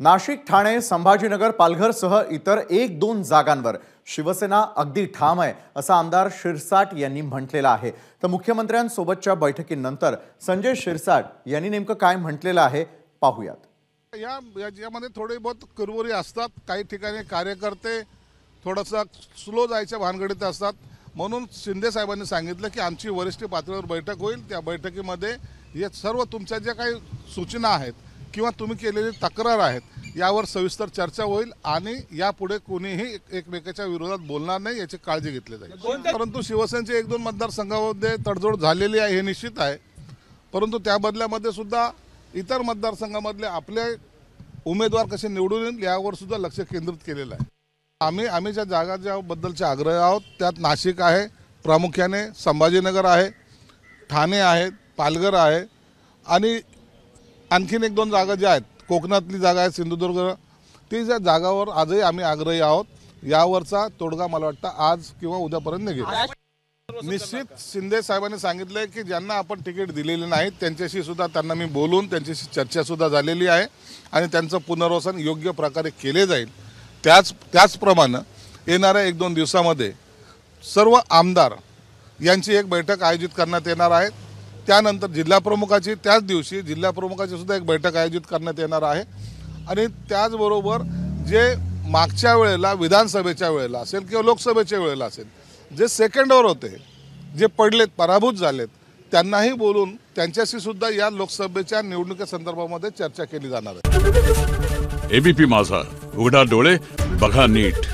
नाशिक, ठाणे, संभाजीनगर, पालघरसह इतर 1-2 जागांवर शिवसेना अगदी ठाम आहे असं आमदार शिरसाट यांनी म्हटलेलं आहे। तर मुख्यमंत्र्यांसोबतच्या बैठकीनंतर संजय शिरसाट यांनी नेमकं काय म्हटलेलं आहे पाहूयात। यामध्ये थोडे बहुत कुरबुरी असतात, काही ठिकाणी कार्यकर्ते थोडासा स्लो जायच्या भानगडीत असतात। म्हणून शिंदे साहेबांनी सांगितलं की आमची वरिष्ठ पातळीवर बैठक होईल, त्या बैठकीमध्ये हे सर्व तुमच्या ज्या काही सूचना आहेत किंवा तुम्ही केलेली तक्रार आहेत यावर सविस्तर चर्चा होईल आणि यापुढे कोणीही एकमेकाच्या विरोधात बोलणार नाही याची काळजी घेतली जाईल। परंतु शिवसेनेचे 1-2 मतदारसंघामध्ये तडजोड झालेली आहे हे निश्चित आहे, परंतु त्या बदल्यामध्ये सुद्धा इतर मतदारसंघामधले आपले उमेदवार कसे निवडून येईल यावर सुद्धा लक्ष केंद्रित केलेलं आहे। आम्ही ज्या जागा ज्याबद्दलचे आग्रह आहोत त्यात नाशिक आहे, प्रामुख्याने संभाजीनगर आहे, ठाणे आहे, पालघर आहे आणि आणखीन 1-2 जागा ज्या आहेत कोकणातली जागा आहे सिंधुदुर्ग, ती ज्या जागावर आजही आम्ही आग्रही आहोत। यावरचा तोडगा मला वाटतं आज किंवा उद्यापर्यंत निघेल। निश्चित शिंदे साहेबांनी सांगितलंय की ज्यांना आपण तिकीट दिलेली नाही त्यांच्याशी सुद्धा त्यांना मी बोलून त्यांच्याशी चर्चा सुद्धा झालेली आहे आणि त्यांचं पुनर्वसन योग्य प्रकारे केले जाईल। त्याचप्रमाणे येणाऱ्या 1-2 दिवसामध्ये सर्व आमदार यांची एक बैठक आयोजित करण्यात येणार आहे। त्यानंतर जिल्हाप्रमुखाची त्याच दिवशी जिल्हाप्रमुखाची सुद्धा एक बैठक आयोजित करण्यात येणार आहे आणि त्याचबरोबर जे मागच्या वेळेला विधानसभेच्या वेळेला असेल किंवा लोकसभेच्या वेळेला असेल जे सेकंडवर होते, जे पडलेत, पराभूत झालेत, त्यांनाही बोलून त्यांच्याशी सुद्धा या लोकसभेच्या निवडणुकीसंदर्भामध्ये चर्चा केली जाणार आहे। एबीपी माझा, उघडा डोळे बघा नीट।